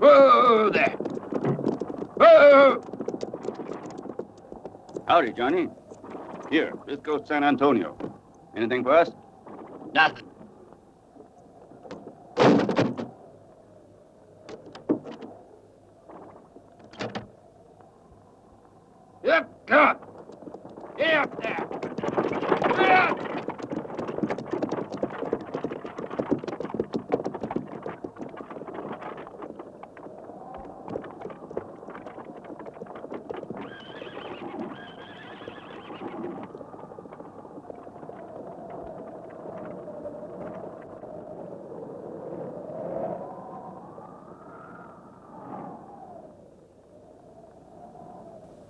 Whoa there! Whoa! Howdy, Johnny. Here, this goes to San Antonio. Anything for us? Nothing. Yep, come on. Get up there. Get up!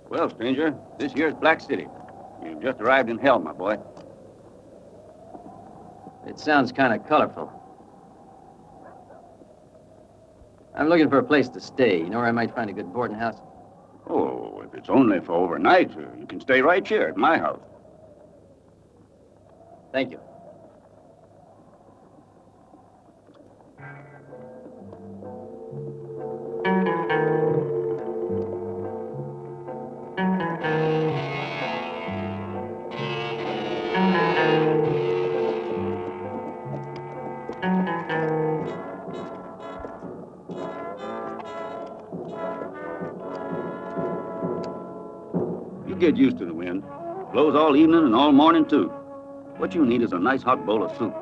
Well, stranger, this here's Black City. You've just arrived in hell, my boy. It sounds kind of colorful. I'm looking for a place to stay. You know where I might find a good boarding house? Oh, if it's only for overnight, you can stay right here at my house. Thank you. You get used to the wind. Blows all evening and all morning, too. What you need is a nice hot bowl of soup.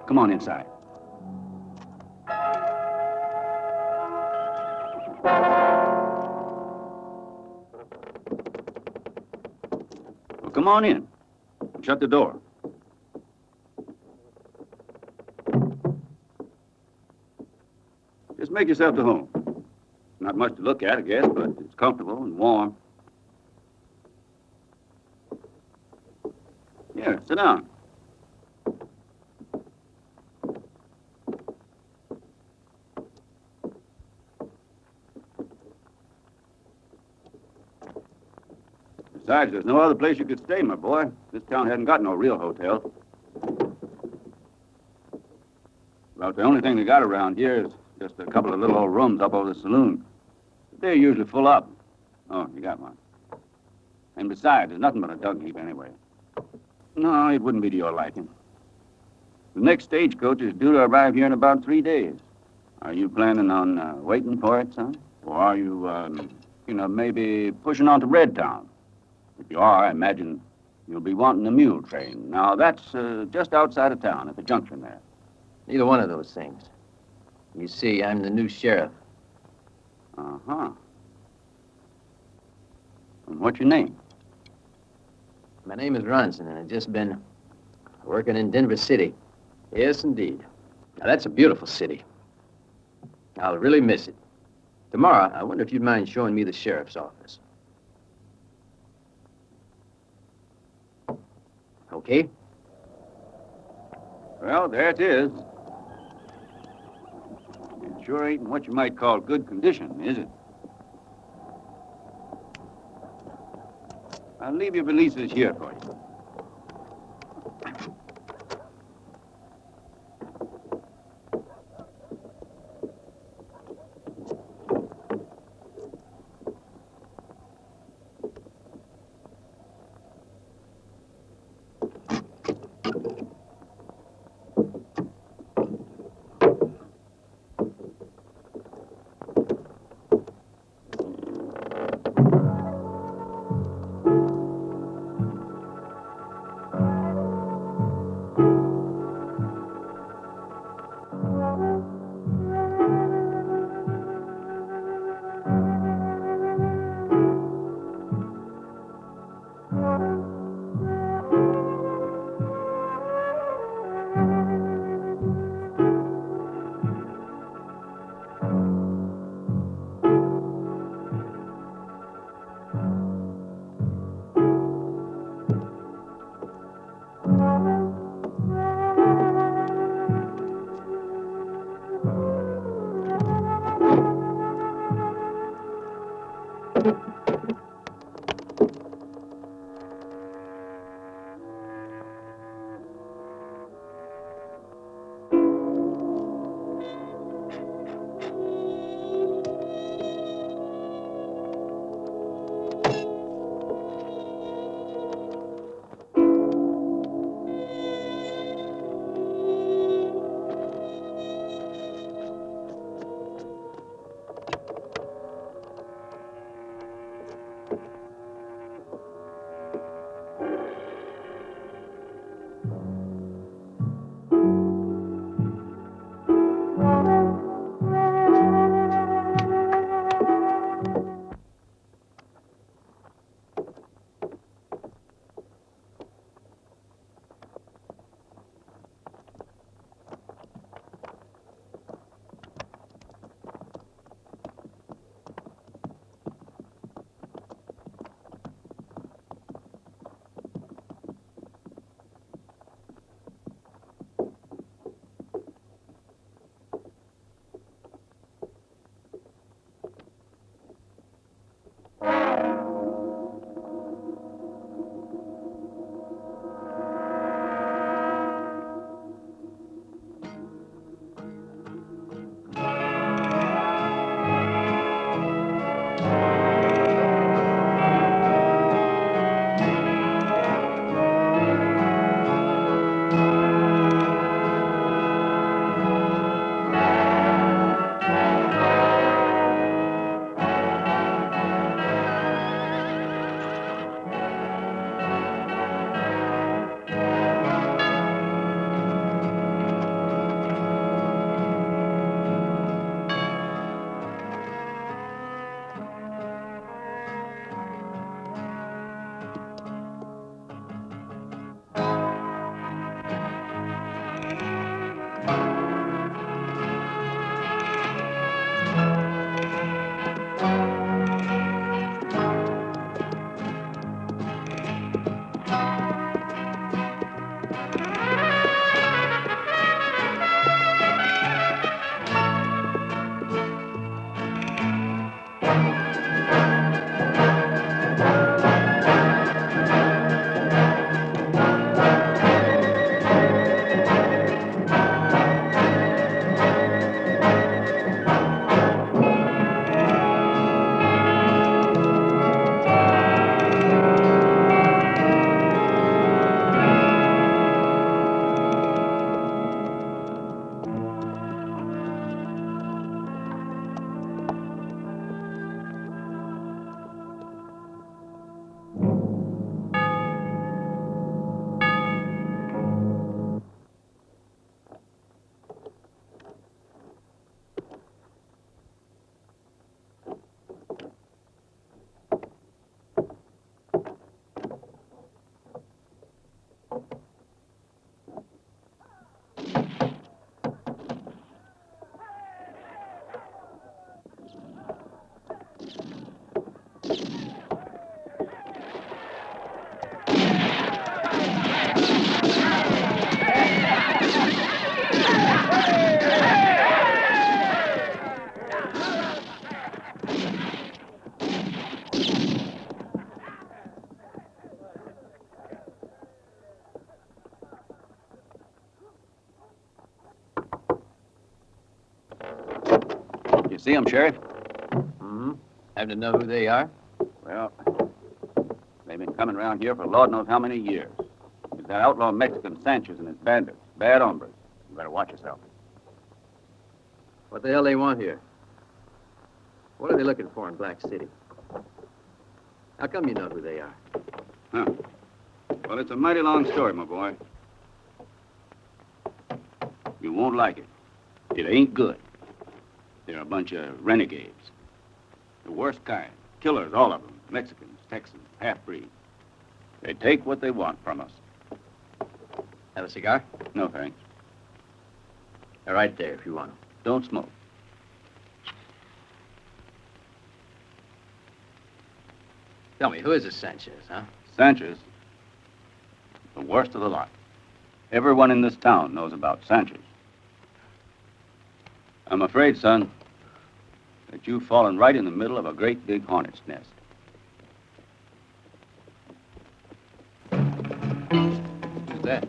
Come on inside. Well, come on in. Shut the door. Just make yourself to home. Not much to look at, I guess, but it's comfortable and warm. Here, sit down. Besides, there's no other place you could stay, my boy. This town hasn't got no real hotel. About the only thing they got around here is just a couple of little old rooms up over the saloon. But they're usually full up. Oh, you got one. And besides, there's nothing but a dung heap anyway. No, it wouldn't be to your liking. The next stagecoach is due to arrive here in about 3 days. Are you planning on waiting for it, son? Or are you, maybe pushing on to Redtown? If you are, I imagine you'll be wanting a mule train. Now, that's just outside of town at the junction there. Neither one of those things. You see, I'm the new sheriff. Uh-huh. And what's your name? My name is Ronson, and I've just been working in Denver City. Yes, indeed. Now, that's a beautiful city. I'll really miss it. Tomorrow, I wonder if you'd mind showing me the sheriff's office. Okay? Well, there it is. It sure ain't in what you might call good condition, is it? I'll leave your valises here for you. You see them, Sheriff? Mm-hmm. Happen to know who they are? Well, they've been coming around here for Lord knows how many years. It's that outlaw Mexican Sanchez and his bandits. Bad hombres. You better watch yourself. What the hell they want here? What are they looking for in Black City? How come you know who they are? Huh. Well, it's a mighty long story, my boy. You won't like it. It ain't good. They're a bunch of renegades. The worst kind. Killers, all of them. Mexicans, Texans, half-breeds. They take what they want from us. Have a cigar? No, thanks. They're right there if you want them. Don't smoke. Tell me, who is this Sanchez, huh? Sanchez, the worst of the lot. Everyone in this town knows about Sanchez. I'm afraid, son, that you've fallen right in the middle of a great big hornet's nest. Who's that?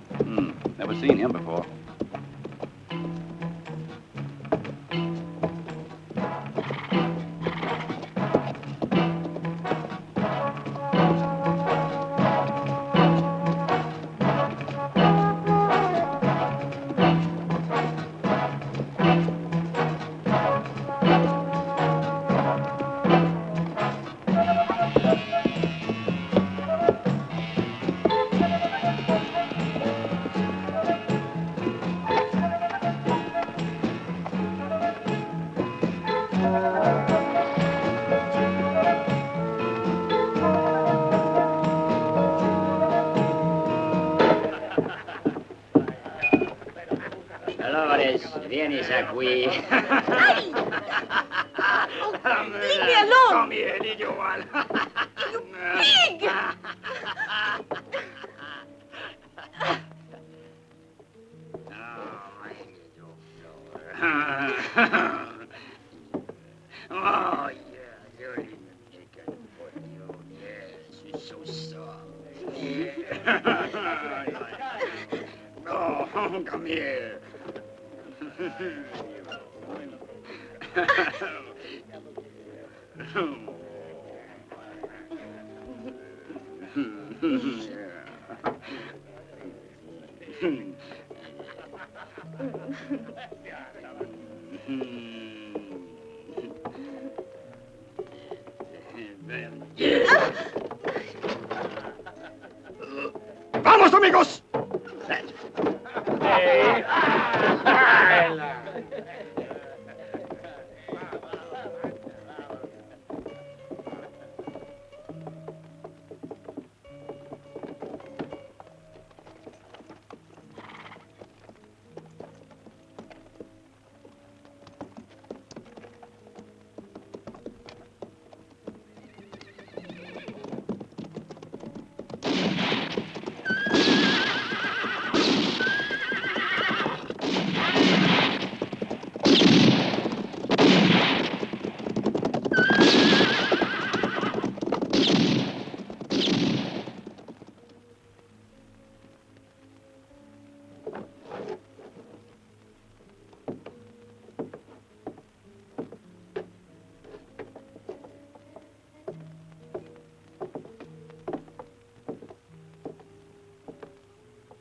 Never seen him before. Vienes aquí. Ay! Leave me alone! Come here, did you want? You pig! Oh, yeah, you're in the chicken for you. Yes, you're so soft. Yeah. Oh, come here. ¡Vamos, amigos!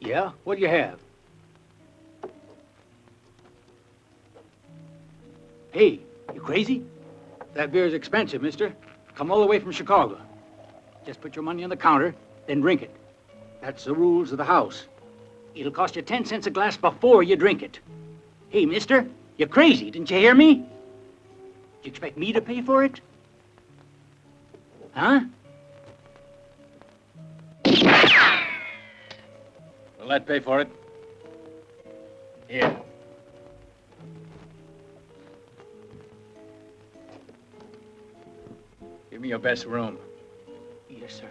Yeah? What do you have? Hey, you crazy? That beer's expensive, mister. Come all the way from Chicago. Just put your money on the counter, then drink it. That's the rules of the house. It'll cost you 10 cents a glass before you drink it. Hey, mister, you're crazy. Didn't you hear me? Do you expect me to pay for it? Huh? Will that pay for it? Here. Give me your best room. Yes, sir.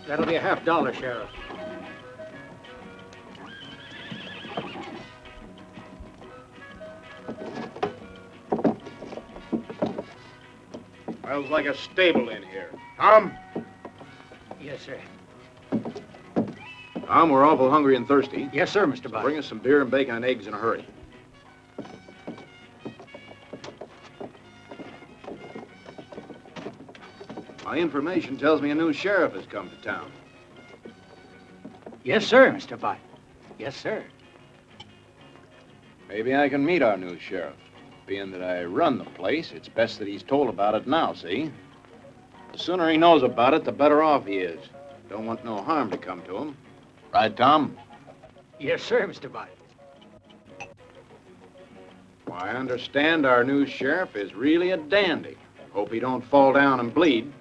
That'll be a $50, Sheriff. Smells like a stable in here. Tom? Yes, sir. Tom, we're awful hungry and thirsty. Yes, sir, Mr. Bud. Bring us some beer and bacon and eggs in a hurry. My information tells me a new sheriff has come to town. Yes, sir, Mr. Bud. Yes, sir. Maybe I can meet our new sheriff. Being that I run the place, it's best that he's told about it now, see? The sooner he knows about it, the better off he is. Don't want no harm to come to him. Right, Tom? Yes, sir, Mr. Bud. Well, I understand our new sheriff is really a dandy. Hope he don't fall down and bleed.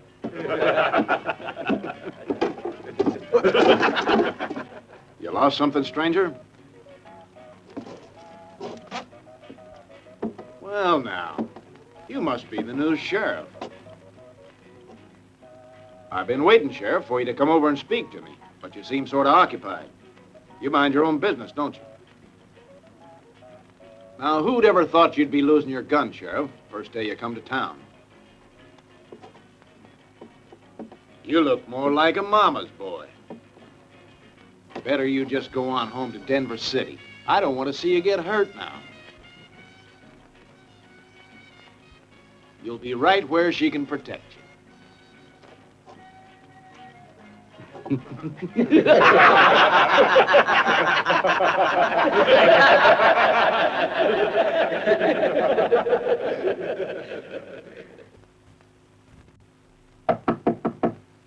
You lost something, stranger? Well, now, you must be the new sheriff. I've been waiting, Sheriff, for you to come over and speak to me, but you seem sort of occupied. You mind your own business, don't you? Now, who'd ever thought you'd be losing your gun, Sheriff, first day you come to town? You look more like a mama's boy. Better you just go on home to Denver City. I don't want to see you get hurt now. You'll be right where she can protect you.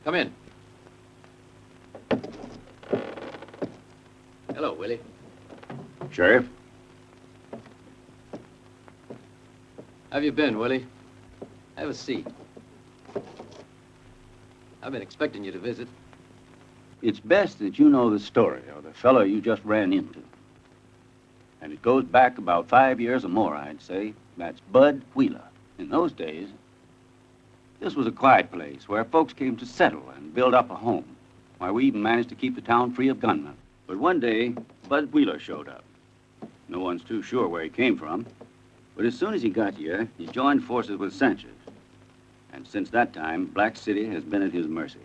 Come in. Hello, Willie. Sheriff? How have you been, Willie? Have a seat. I've been expecting you to visit. It's best that you know the story of the fellow you just ran into. And it goes back about 5 years or more, I'd say. That's Bud Wheeler. In those days, this was a quiet place where folks came to settle and build up a home. Why, we even managed to keep the town free of gunmen. But one day, Bud Wheeler showed up. No one's too sure where he came from. But as soon as he got here, he joined forces with Sanchez. And since that time, Black City has been at his mercy.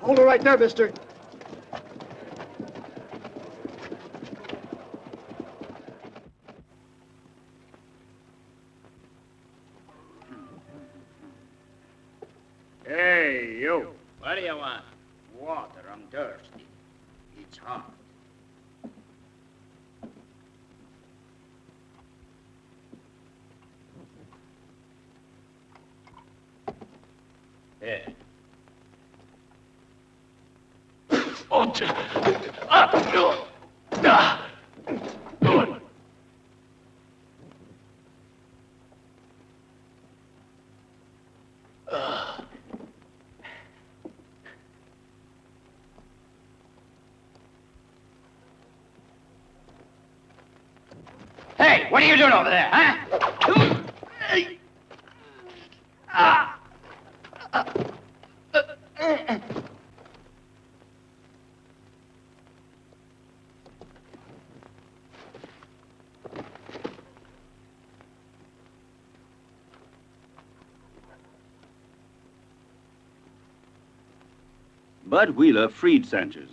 Hold her right there, mister. Hey, you. What do you want? Water, I'm thirsty. It's hot. Yeah. Hey, what are you doing over there, huh? Bud Wheeler freed Sanchez.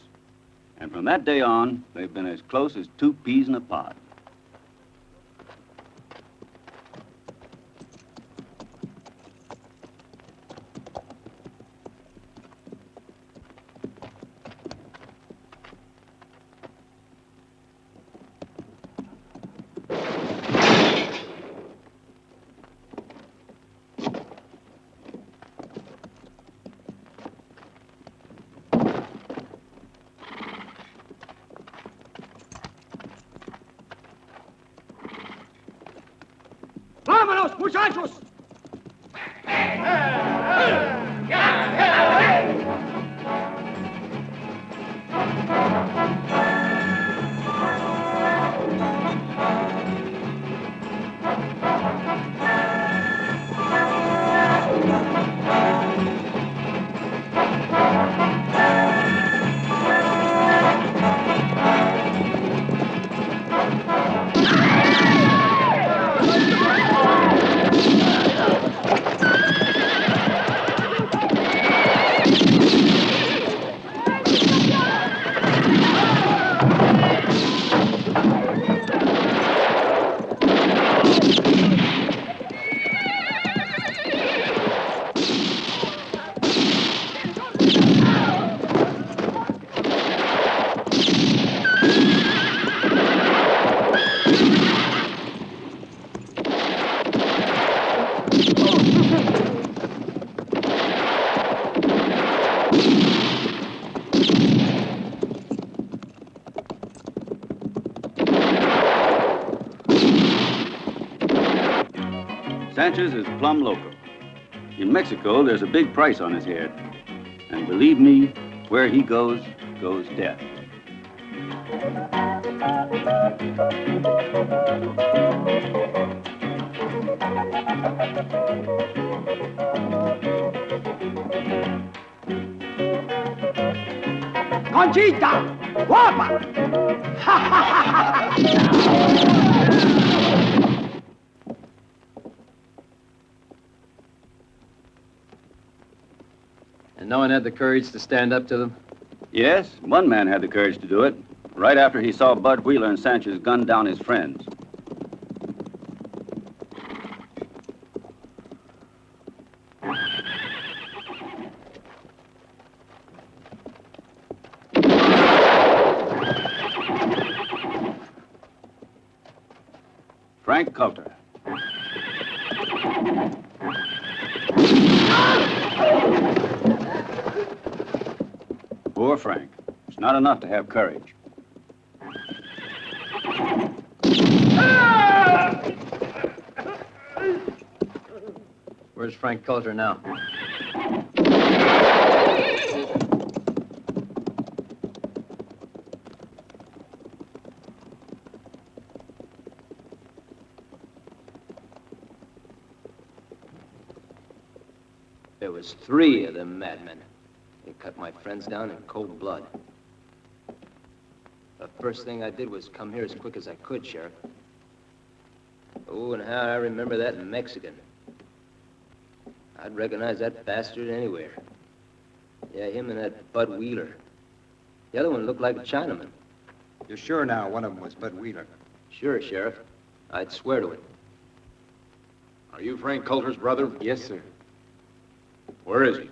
And from that day on, they've been as close as two peas in a pod. ¡Vámonos, muchachos! Sanchez is plumb local. In Mexico, there's a big price on his head. And believe me, where he goes, goes death. Conchita! Guapa! And no one had the courage to stand up to them? Yes, one man had the courage to do it, right after he saw Bud Wheeler and Sanchez gun down his friends. Frank Coulter. Poor Frank. It's not enough to have courage. Where's Frank Coulter now? There was 3 of them madmen. They cut my friends down in cold blood. The first thing I did was come here as quick as I could, Sheriff. Oh, and how I remember that Mexican. I'd recognize that bastard anywhere. Yeah, him and that Bud Wheeler. The other one looked like a Chinaman. You're sure now one of them was Bud Wheeler? Sure, Sheriff. I'd swear to it. Are you Frank Coulter's brother? Yes, sir. Where is he?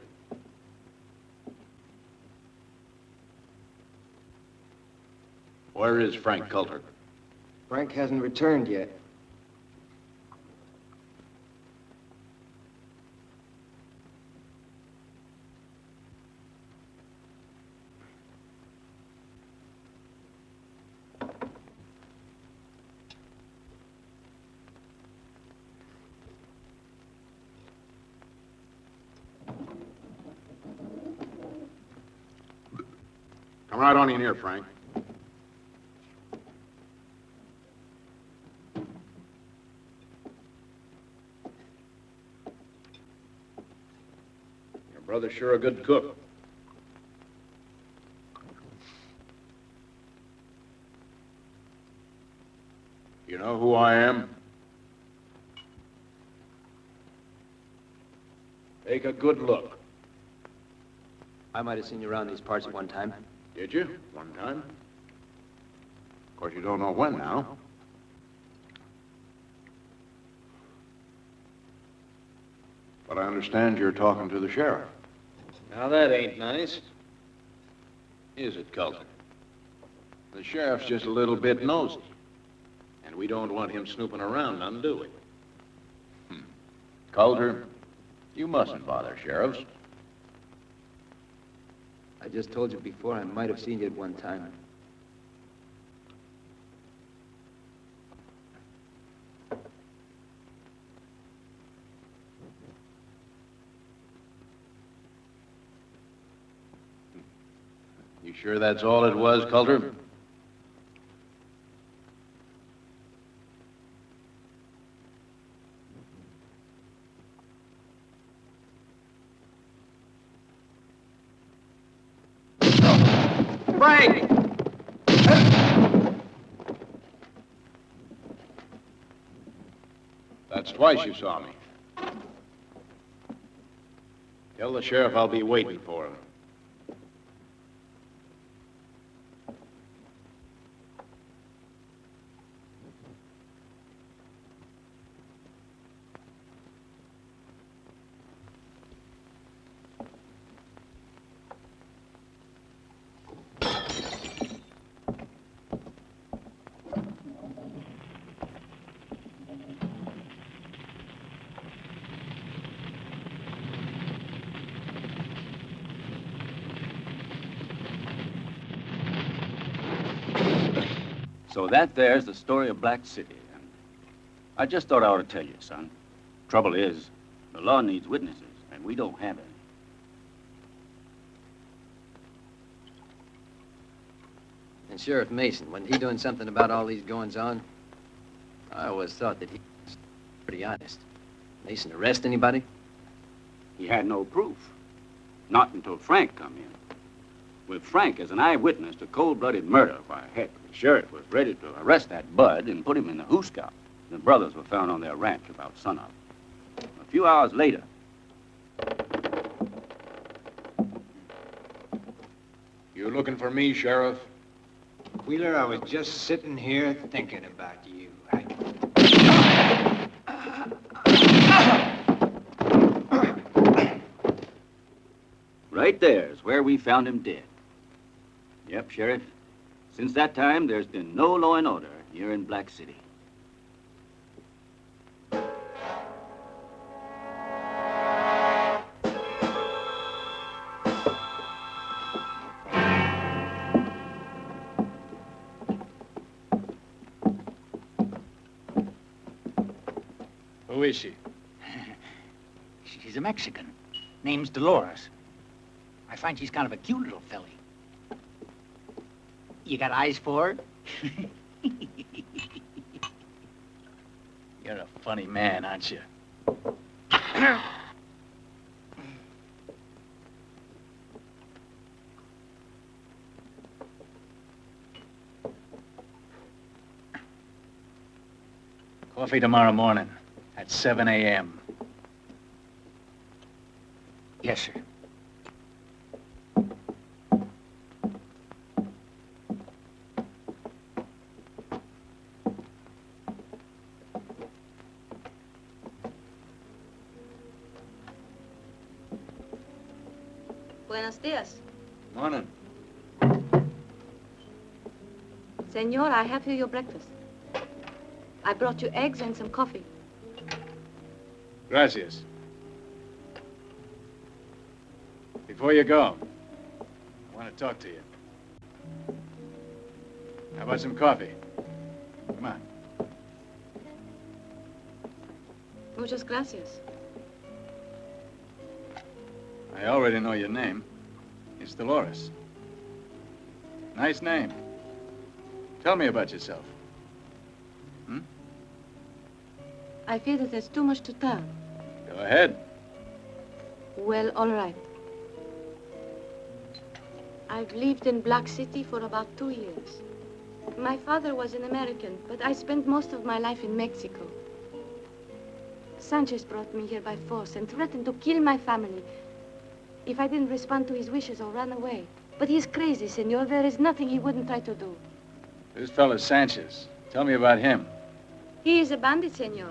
Where is Frank Coulter? Frank hasn't returned yet. Come right on in here, Frank. Your brother's sure a good cook. You know who I am? Take a good look. I might have seen you around these parts at one time. Did you? One time? Of course, you don't know when now. But I understand you're talking to the sheriff. Now, that ain't nice. Is it, Coulter? The sheriff's just a little bit nosy. And we don't want him snooping around none, do we? Coulter, you mustn't bother sheriffs. I just told you before I might have seen you at one time. You sure that's all it was, Coulter? Frank! That's twice you saw me. Tell the sheriff I'll be waiting for him. So that there's the story of Black City. And I just thought I ought to tell you, son. Trouble is, the law needs witnesses, and we don't have any. And Sheriff Mason, wasn't he doing something about all these goings-on? I always thought that he was pretty honest. Mason arrest anybody? He had no proof. Not until Frank come in. With Frank as an eyewitness to cold-blooded murder, why, heck, the sheriff was ready to arrest that Bud and put him in the hoosegow. The brothers were found on their ranch about sunup. A few hours later, You looking for me, Sheriff? Wheeler, I was just sitting here thinking about you. right there's where we found him dead. Yep, Sheriff. Since that time, there's been no law and order here in Black City. Who is she? She's a Mexican. Name's Dolores. I find she's kind of a cute little filly. You got eyes for her? You're a funny man, aren't you? Coffee tomorrow morning at 7 a.m. Yes, sir. Buenos días. Morning. Senor, I have here your breakfast. I brought you eggs and some coffee. Gracias. Before you go, I want to talk to you. How about some coffee? Come on. Muchas gracias. I already know your name. It's Dolores. Nice name. Tell me about yourself. I fear that there's too much to tell. Go ahead. Well, all right. I've lived in Black City for about 2 years. My father was an American, but I spent most of my life in Mexico. Sanchez brought me here by force and threatened to kill my family if I didn't respond to his wishes or run away. But he's crazy, senor. There is nothing he wouldn't try to do. This fellow Sanchez. Tell me about him. He is a bandit, senor.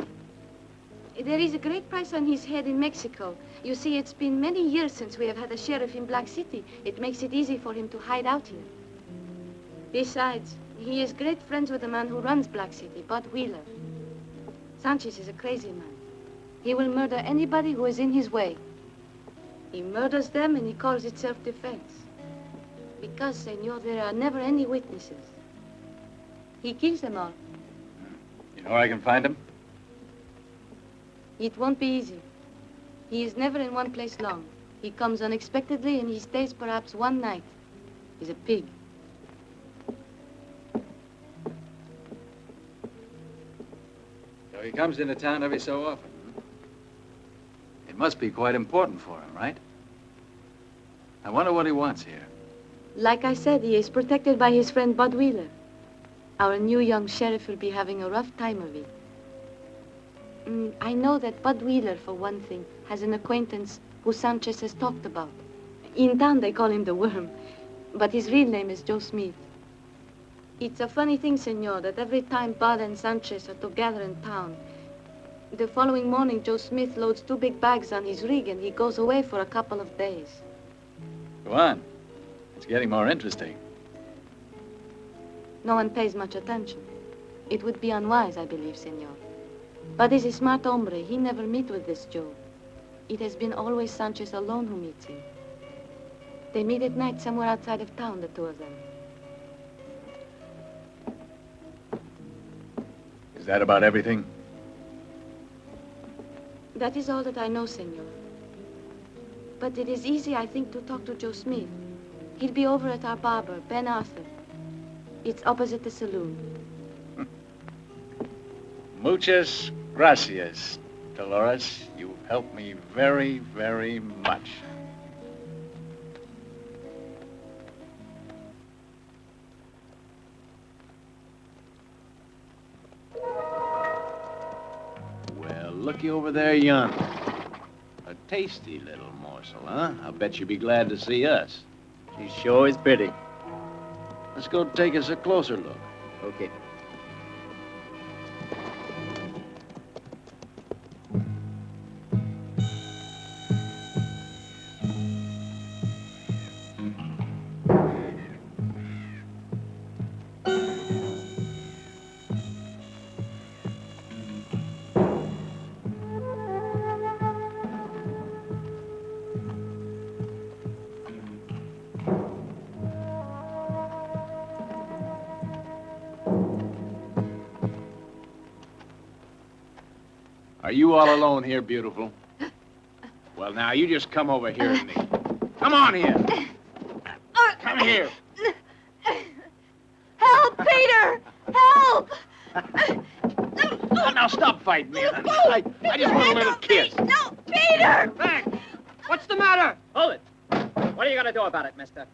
There is a great price on his head in Mexico. You see, it's been many years since we have had a sheriff in Black City. It makes it easy for him to hide out here. Besides, he is great friends with the man who runs Black City, Bud Wheeler. Sanchez is a crazy man. He will murder anybody who is in his way. He murders them and he calls it self-defense. Because, senor, there are never any witnesses. He kills them all. You know where I can find him? It won't be easy. He is never in one place long. He comes unexpectedly and he stays perhaps one night. He's a pig. So he comes into town every so often. It must be quite important for him, right? I wonder what he wants here. Like I said, he is protected by his friend Bud Wheeler. Our new young sheriff will be having a rough time of it. I know that Bud Wheeler, for one thing, has an acquaintance who Sanchez has talked about. In town, they call him the Worm, but his real name is Joe Smith. It's a funny thing, senor, that every time Bud and Sanchez are together in town, the following morning, Joe Smith loads 2 big bags on his rig and he goes away for a couple of days. Go on. It's getting more interesting. No one pays much attention. It would be unwise, I believe, senor. But he's a smart hombre. He never meet with this Joe. It has been always Sanchez alone who meets him. They meet at night somewhere outside of town, the two of them. Is that about everything? That is all that I know, senor. But it is easy, I think, to talk to Joe Smith. He'll be over at our barber, Ben Arthur. It's opposite the saloon. Muchas gracias, Dolores. You've helped me very, very much. Well, looky over there yonder. A tasty little morsel, huh? I bet you'd be glad to see us. She sure is pretty. Let's go take us a closer look. Okay. Are you all alone here, beautiful? Well, now, you just come over here to me. Come on here. Come here. Help, Peter! Help! Now, stop fighting me, honey. I just want a little kiss. No, Peter! Hey, what's the matter? Hold it. What are you going to do about it, mister?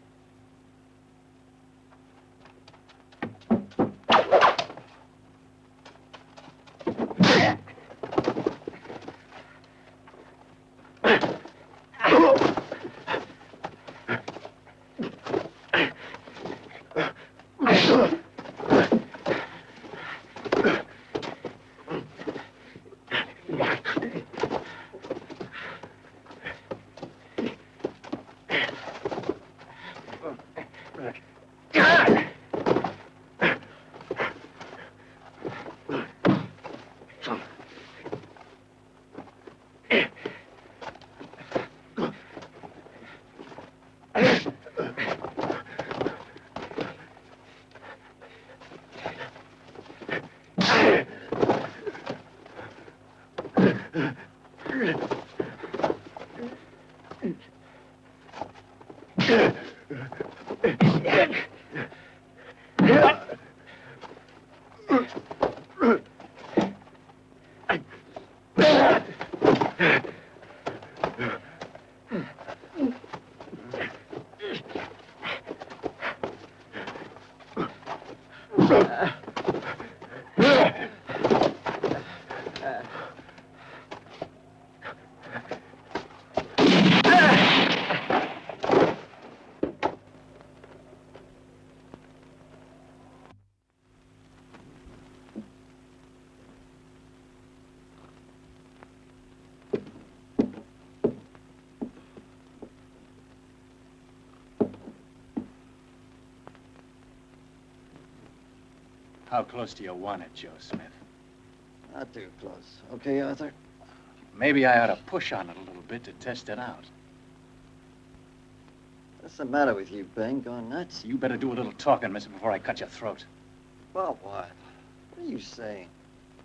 How close do you want it, Joe Smith? Not too close. Okay, Arthur? Maybe I ought to push on it a little bit to test it out. What's the matter with you, Ben? Gone nuts? You better do a little talking, mister, before I cut your throat. Well, what? What are you saying?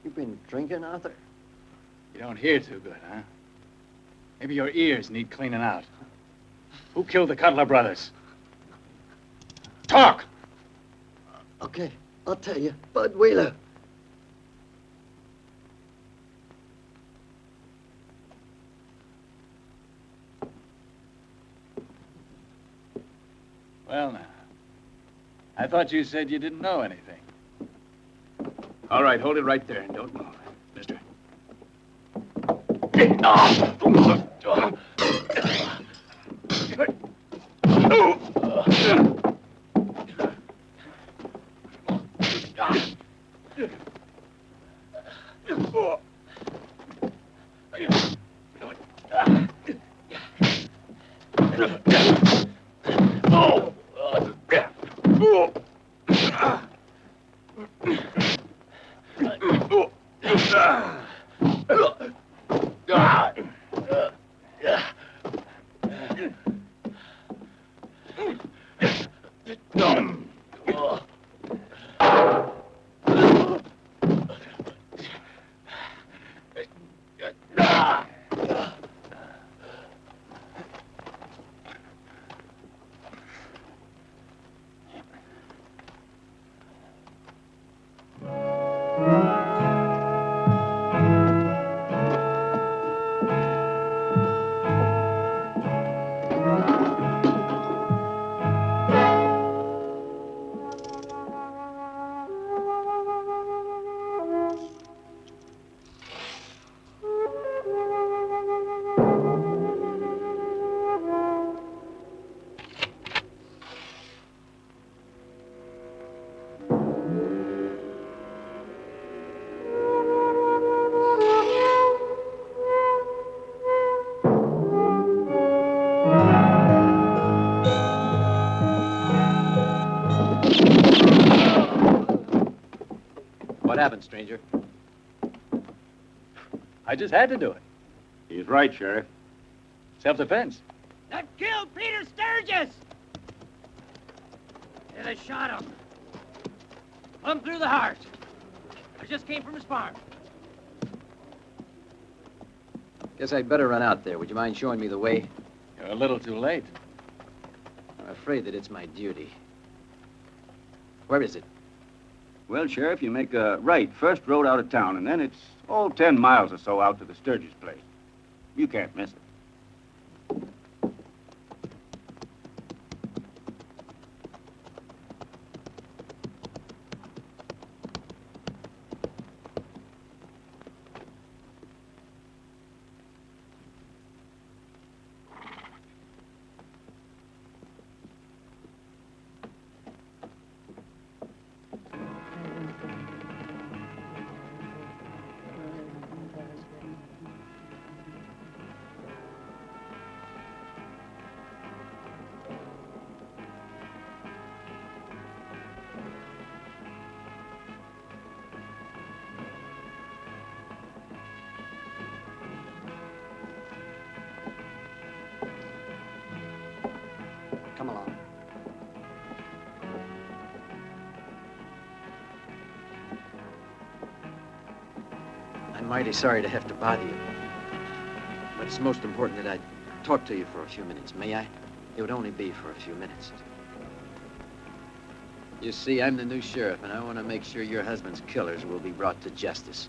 You been drinking, Arthur? You don't hear too good, huh? Maybe your ears need cleaning out. Who killed the Cutler brothers? Talk! Okay, I'll tell you. Bud Wheeler. Well, now. I thought you said you didn't know anything. All right, hold it right there and don't move, mister. happened, stranger? I just had to do it. He's right, Sheriff. Self-defense. That killed Peter Sturgis! Yeah, they shot him. Plumb through the heart. I just came from his farm. Guess I'd better run out there. Would you mind showing me the way? You're a little too late. I'm afraid that it's my duty. Where is it? Well, Sheriff, you make a right first road out of town, and then it's 10 miles or so out to the Sturgis place. You can't miss it. Come along. I'm mighty sorry to have to bother you. But it's most important that I talk to you for a few minutes, may I? It would only be for a few minutes. You see, I'm the new sheriff, and I want to make sure your husband's killers will be brought to justice.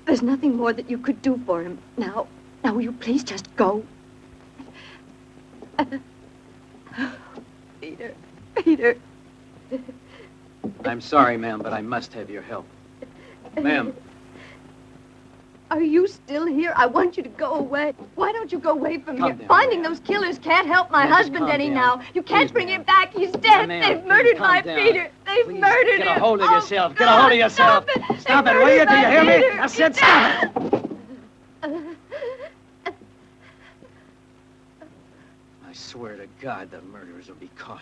There's nothing more that you could do for him. Now, will you please just go? Peter. I'm sorry, ma'am, but I must have your help. Ma'am. Are you still here? I want you to go away. Why don't you go away from Calm here? down, Finding ma'am. those killers can't help my Ma'am, just husband calm any down. now. You can't Please, bring ma'am. him back. He's dead. Ma'am, They've please murdered calm my down. Peter. They've Please, murdered get him. a hold of Oh, yourself. Get a hold of yourself. Stop it. Stop They it, will you? murdered Do you my hear me? Peter. I said stop it. I swear to God, the murderers will be caught.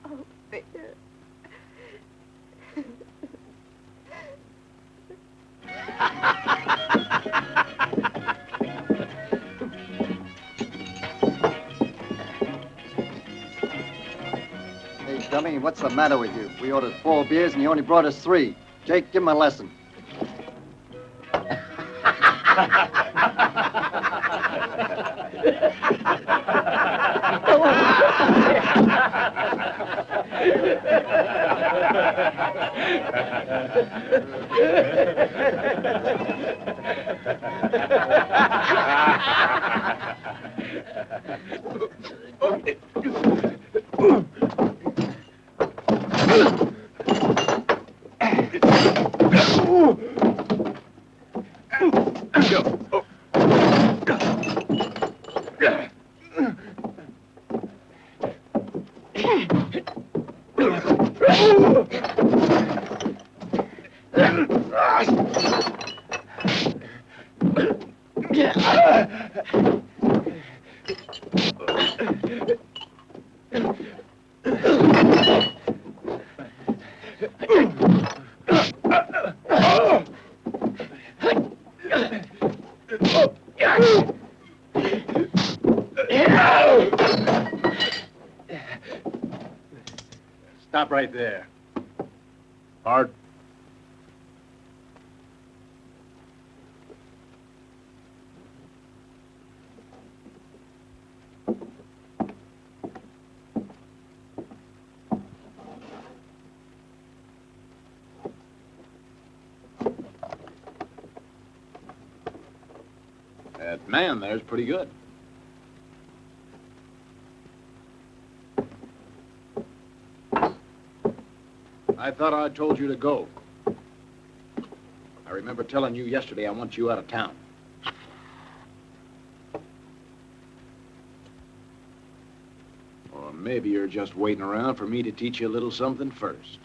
Oh, Peter. Hey, dummy, what's the matter with you? We ordered 4 beers and you only brought us 3. Jake, give him a lesson. Stop right there. Hard. That man there's pretty good. I thought I told you to go. I remember telling you yesterday I want you out of town. Or maybe you're just waiting around for me to teach you a little something first.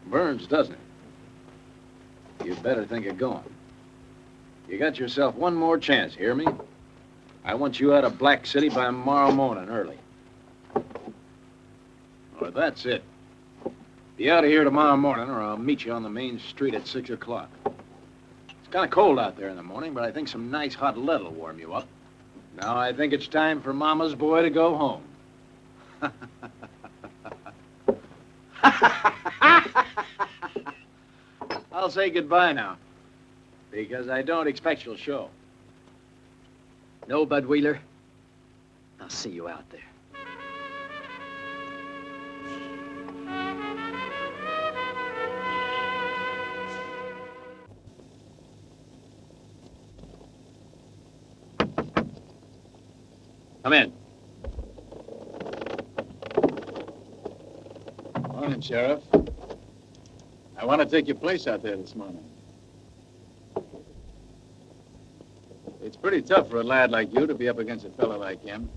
Burns, doesn't it? You'd better think of going. You got yourself one more chance, hear me? I want you out of Black City by tomorrow morning early. Or that's it. Be out of here tomorrow morning, or I'll meet you on the main street at 6 o'clock. It's kind of cold out there in the morning, but I think some nice hot lead will warm you up. Now I think it's time for Mama's boy to go home. I'll say goodbye now, because I don't expect you'll show. No, Bud Wheeler. I'll see you out there. Come in. Morning, Sheriff. I want to take your place out there this morning. It's pretty tough for a lad like you to be up against a fellow like him.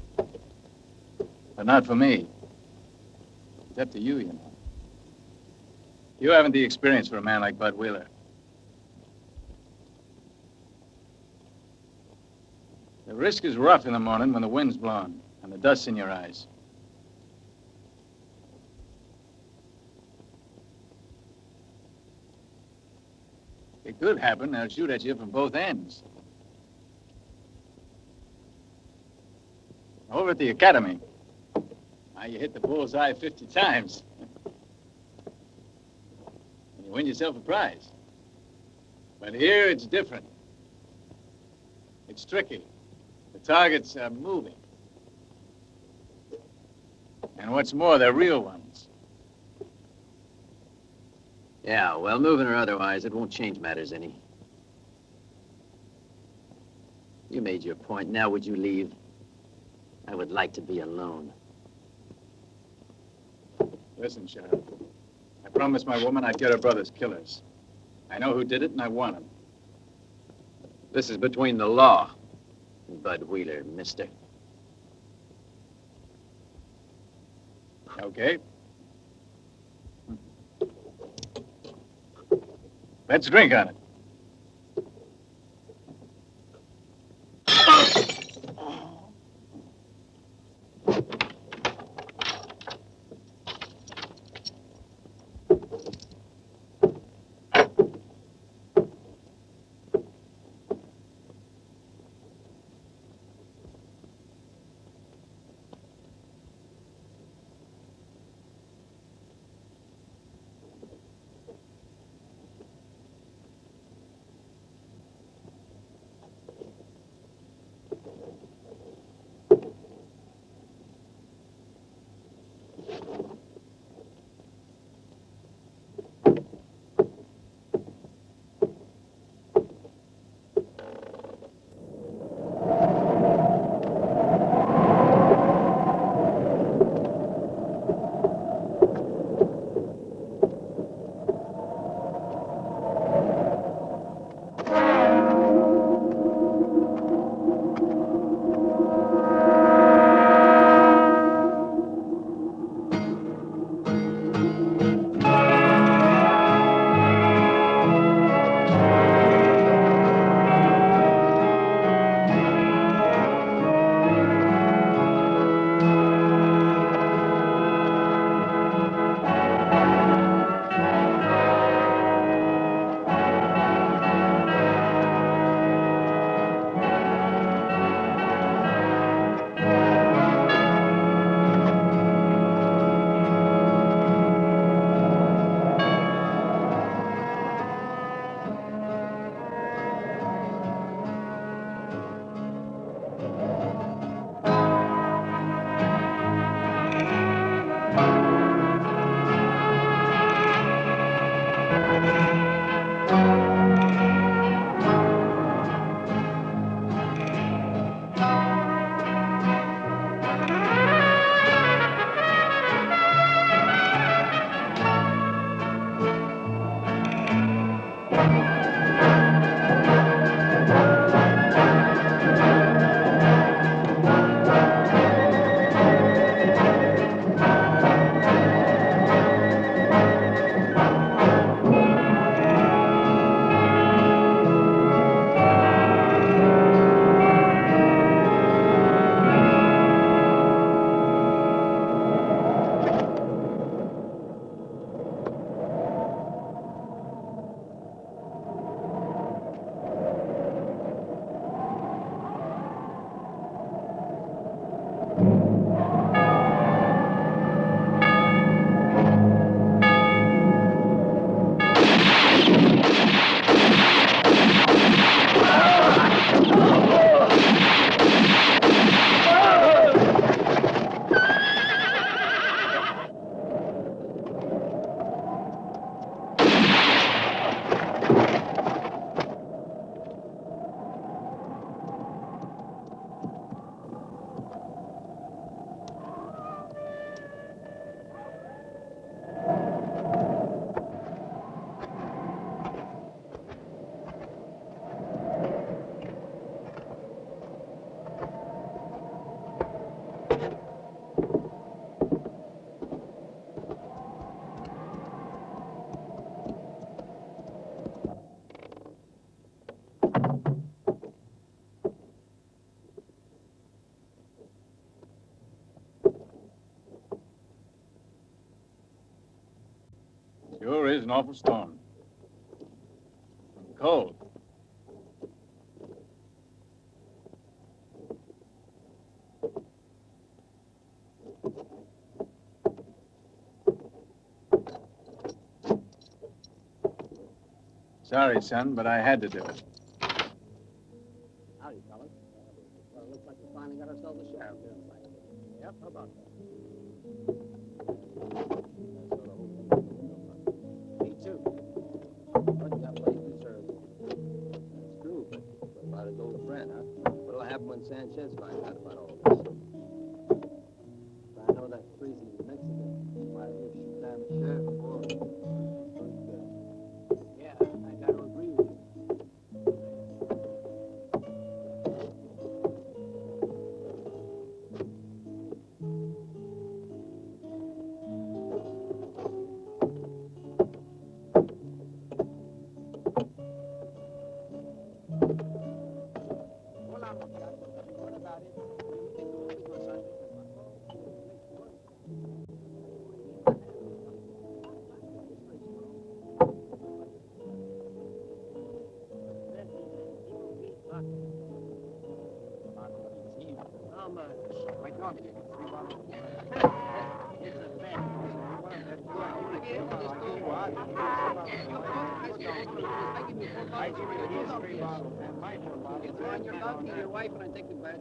But not for me. It's up to you, you know. You haven't the experience for a man like Bud Wheeler. The risk is rough in the morning when the wind's blowing and the dust's in your eyes. It could happen, they'll shoot at you from both ends. Over at the academy, now you hit the bullseye 50 times. And you win yourself a prize. But here it's different. It's tricky. The targets are moving. And what's more, they're real ones. Yeah, well, moving or otherwise, it won't change matters any. You made your point. Now would you leave? I would like to be alone. Listen, Sheriff. I promised my woman I'd get her brother's killers. I know who did it, and I want him. This is between the law and Bud Wheeler, mister. Okay. Let's drink on it. is an awful storm. Cold. Sorry, son, but I had to do it. Howdy, fellas. Well, it looks like we finally got ourselves a sheriff here. Yep, how about that? Me too. But you got place to serve. That's true, but what about his old friend, huh? What'll happen when Sanchez finds out about all this? I know that crazy Mexican. Why you shoot down the sheriff for? Yeah, I gotta agree with you. How much? My dog. It's a bet. You throw in your love to your wife and I take the bet.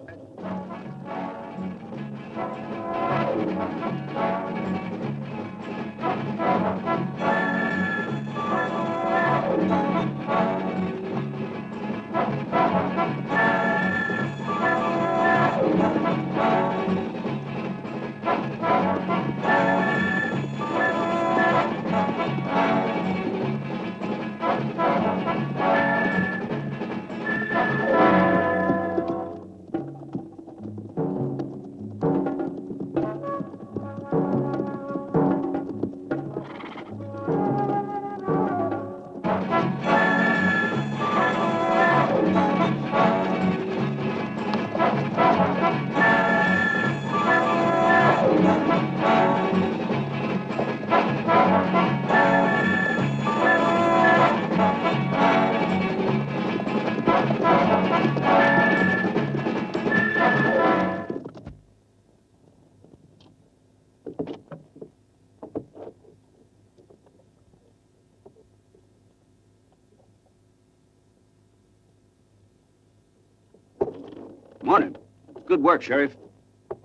Morning. Good work, Sheriff.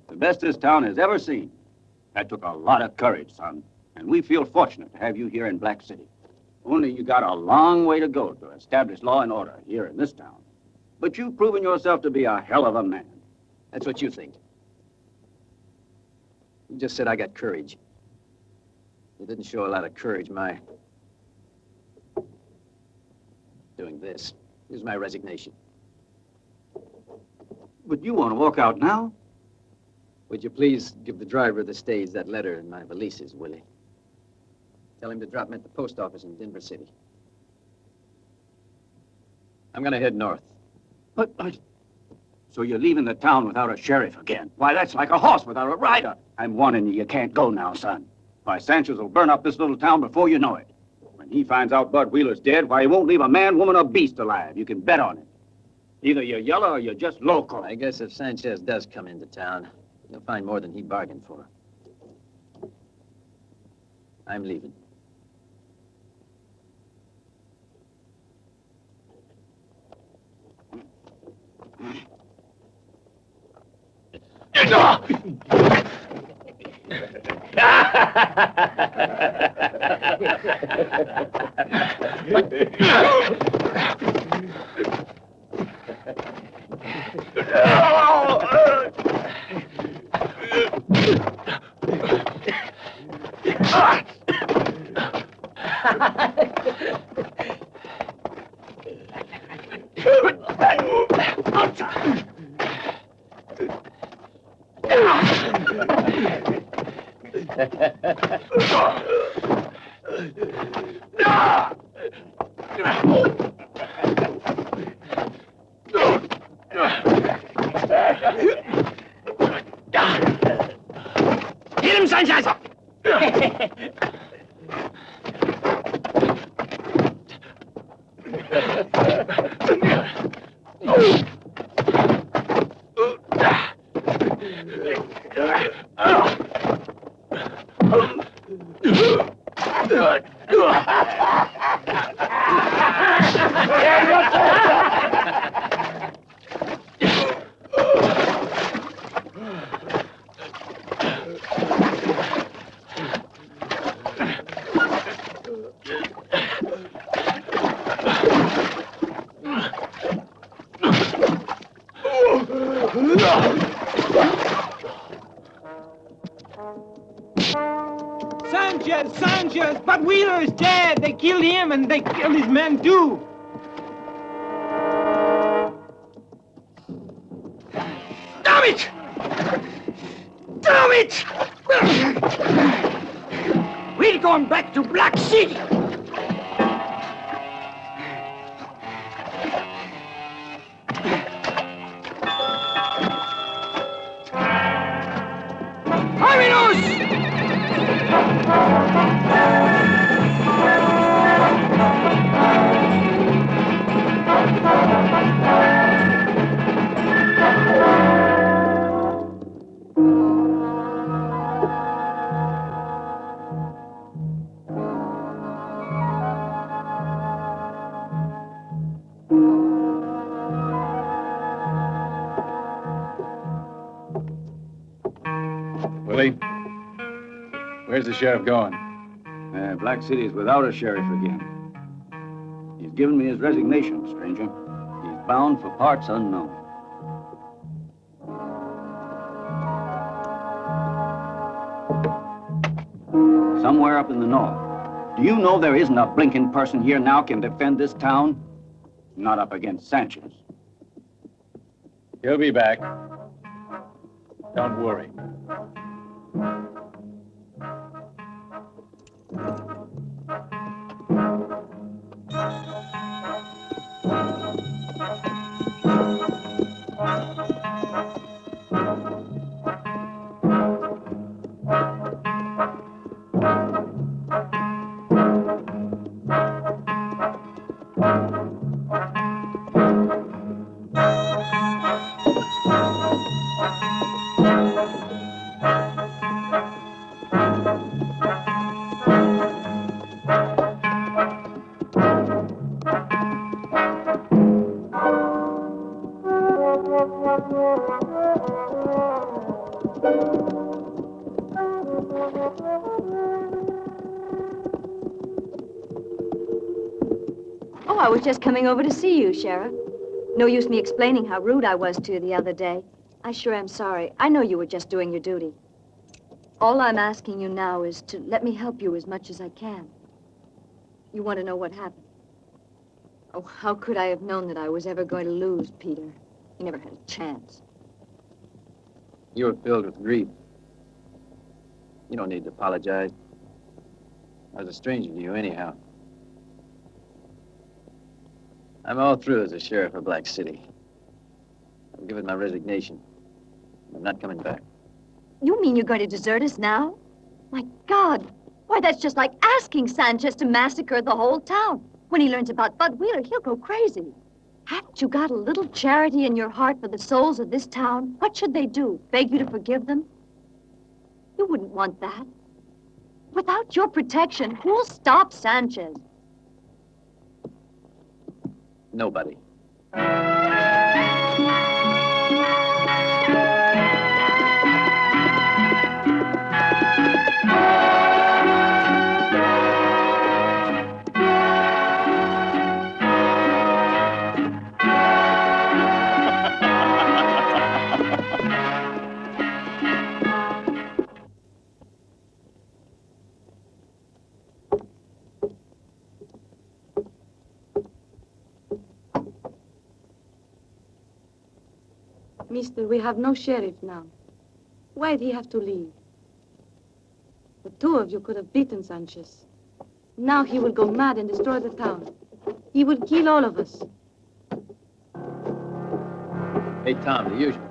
The best this town has ever seen. That took a lot of courage, son. And we feel fortunate to have you here in Black City. Only you got a long way to go to establish law and order here in this town. But you've proven yourself to be a hell of a man. That's what you think. You just said I got courage. You didn't show a lot of courage, my... doing this. Here's my resignation. But you want to walk out now? Would you please give the driver of the stage that letter and my valises, Willie? Tell him to drop me at the post office in Denver City. I'm gonna head north. But so you're leaving the town without a sheriff again? Why, that's like a horse without a rider. I'm warning you, you can't go now, son. Why, Sanchez will burn up this little town before you know it. When he finds out Bud Wheeler's dead, why, he won't leave a man, woman, or beast alive. You can bet on it. Either you're yellow or you're just local. I guess if Sanchez does come into town, he'll find more than he bargained for. I'm leaving. Hit him, Sanchez! Sanchez! But Wheeler is dead! They killed him and they killed his men too! Damn it! Damn it! We're going back to Black City! Willie, where's the sheriff going? Black City is without a sheriff again. He's given me his resignation, stranger. He's bound for parts unknown. Somewhere up in the north. Do you know there isn't a blinking person here now can defend this town? Not up against Sanchez. He'll be back. Don't worry. Oh, I was just coming over to see you, Sheriff. No use me explaining how rude I was to you the other day. I sure am sorry. I know you were just doing your duty. All I'm asking you now is to let me help you as much as I can. You want to know what happened? Oh, how could I have known that I was ever going to lose Peter? He never had a chance. You were filled with grief. You don't need to apologize. I was a stranger to you anyhow. I'm all through as a sheriff of Black City. I've given my resignation. I'm not coming back. You mean you're going to desert us now? My God! Why, that's just like asking Sanchez to massacre the whole town. When he learns about Bud Wheeler, he'll go crazy. Haven't you got a little charity in your heart for the souls of this town? What should they do? Beg you to forgive them? You wouldn't want that. Without your protection, who'll stop Sanchez? Nobody. Mister, we have no sheriff now. Why'd he have to leave? The two of you could have beaten Sanchez. Now he will go mad and destroy the town. He will kill all of us. Hey, Tom, the usual.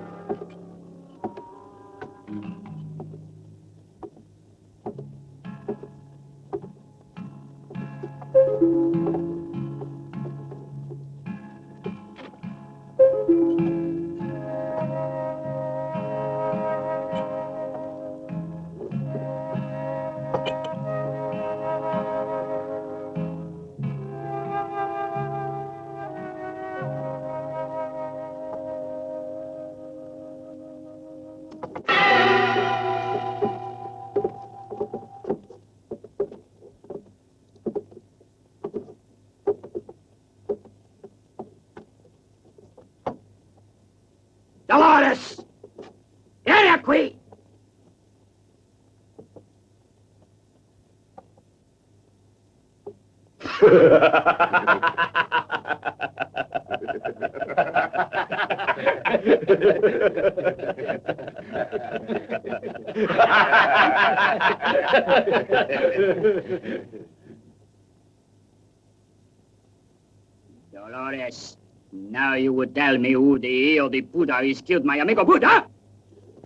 Dolores, now you would tell me who the hell the Buddha is killed my amigo Buddha?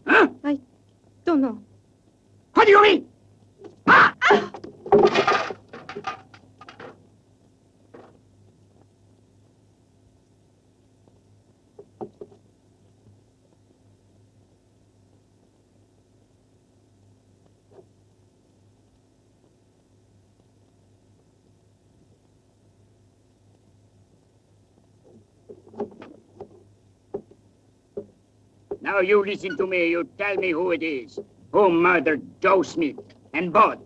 Huh? I don't know. What do you mean? Ah! Now you listen to me. You tell me who it is. Who murdered Joe Smith and Bud?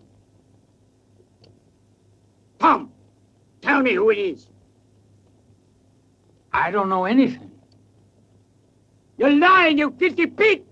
Tom, tell me who it is. I don't know anything. You're lying, you filthy pig!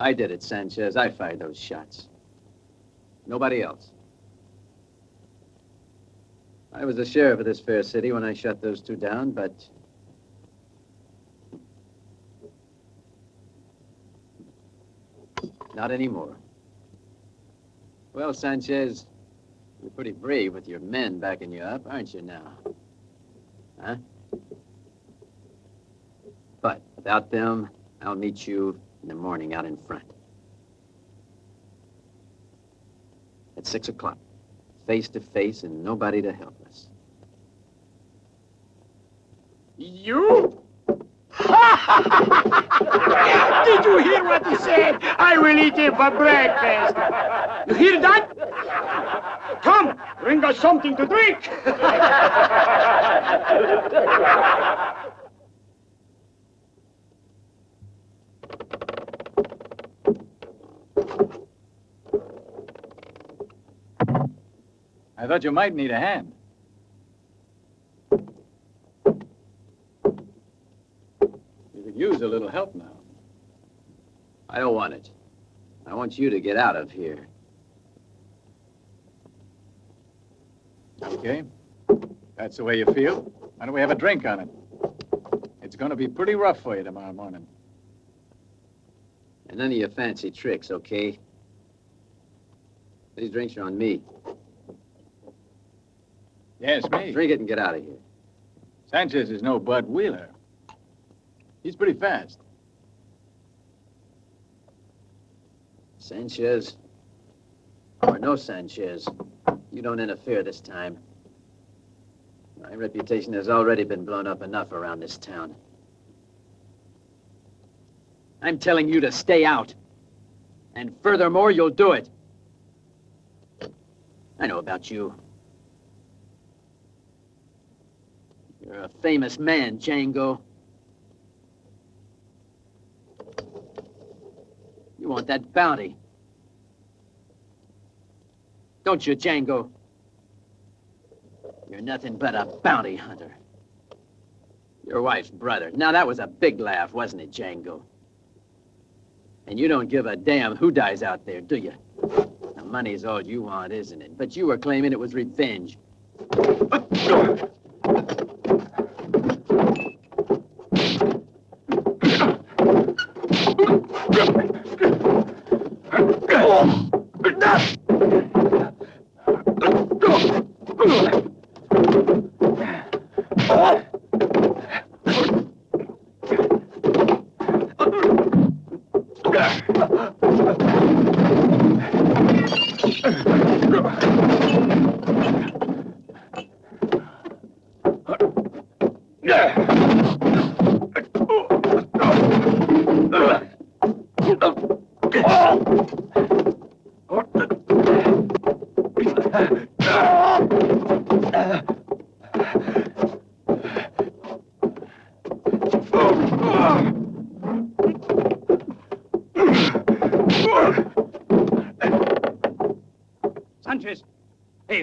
I did it, Sanchez. I fired those shots. Nobody else. I was the sheriff of this fair city when I shot those two down, but... not anymore. Well, Sanchez, you're pretty brave with your men backing you up, aren't you now? Huh? But without them, I'll meet you in the morning out in front. At 6 o'clock. Face to face and nobody to help us. You? Did you hear what he said? I will eat him for breakfast. You hear that? Come, bring us something to drink. I thought you might need a hand. You could use a little help now. I don't want it. I want you to get out of here. Okay. That's the way you feel. Why don't we have a drink on it? It's going to be pretty rough for you tomorrow morning. And none of your fancy tricks, okay? These drinks are on me. Yes, me. Drink it and get out of here. Sanchez is no Bud Wheeler. He's pretty fast. Sanchez, or no Sanchez, you don't interfere this time. My reputation has already been blown up enough around this town. I'm telling you to stay out. And furthermore, you'll do it. I know about you. You're a famous man, Django. You want that bounty. Don't you, Django? You're nothing but a bounty hunter. Your wife's brother. Now, that was a big laugh, wasn't it, Django? And you don't give a damn who dies out there, do you? The money's all you want, isn't it? But you were claiming it was revenge.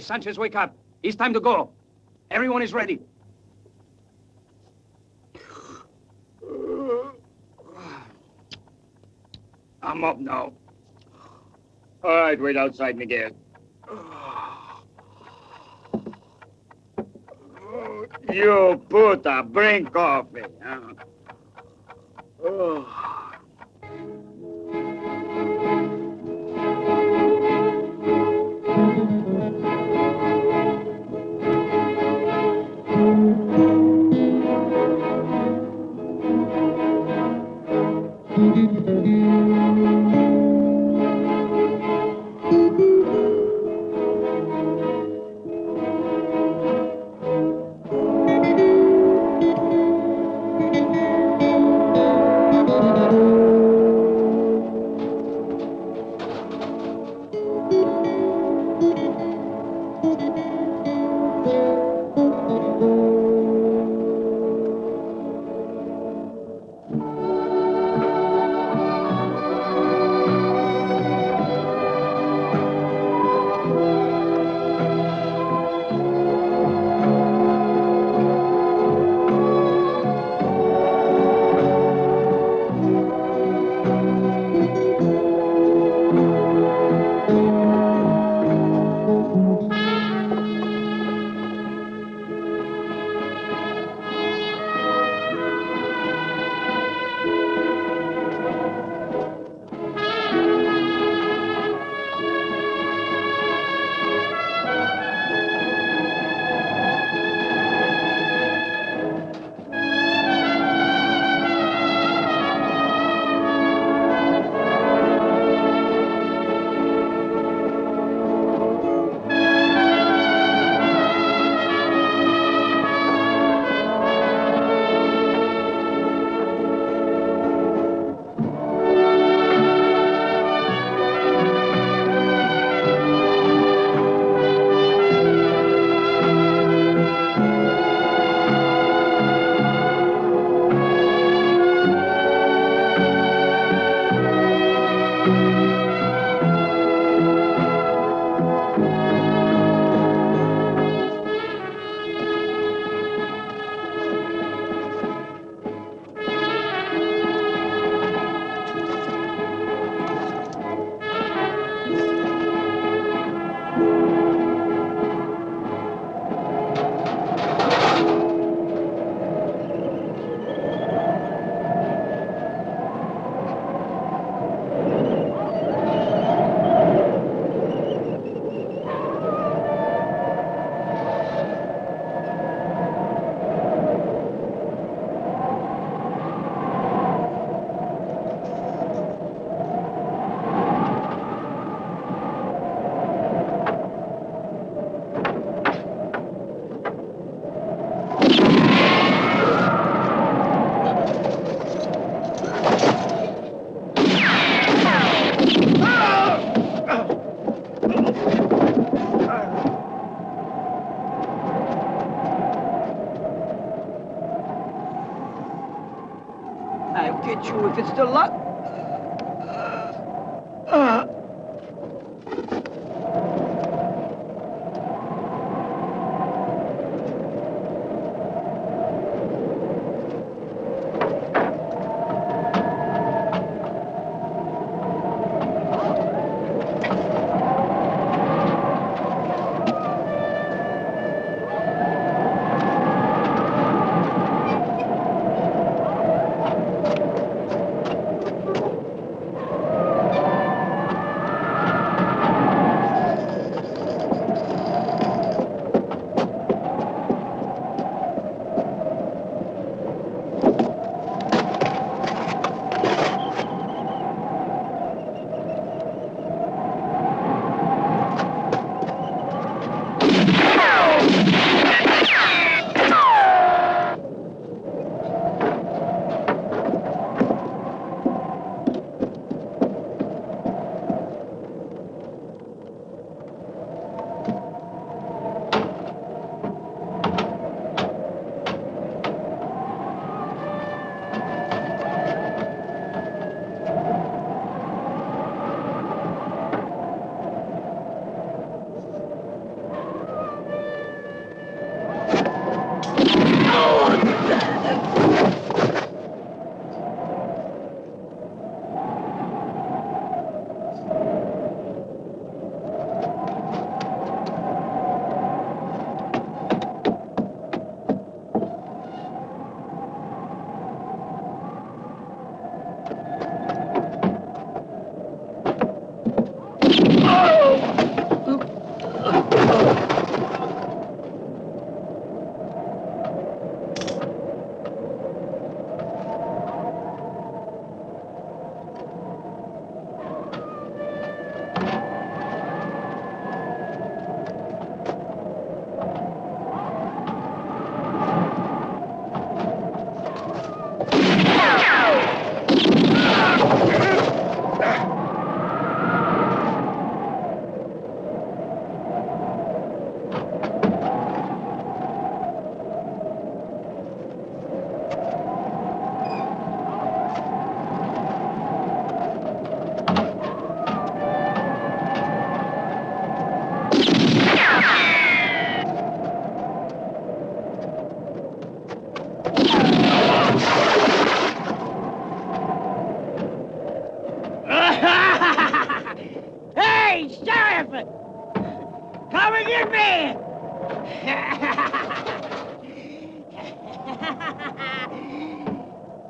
Sanchez, wake up. It's time to go. Everyone is ready. I'm up now. All right, wait outside, Miguel. You puta, bring coffee. Huh? I'll get you if it's the luck.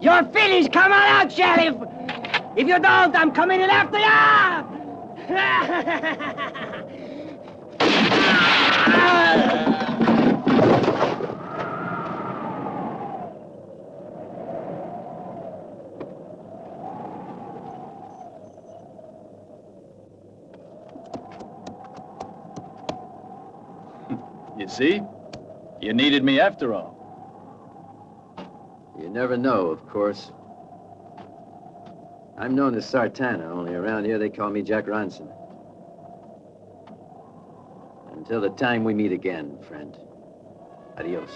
Your feelings come on out, Sheriff. If you don't, I'm coming in after You see? You needed me after all. You never know, of course. I'm known as Sartana, only around here they call me Jack Ronson. Until the time we meet again, friend. Adios.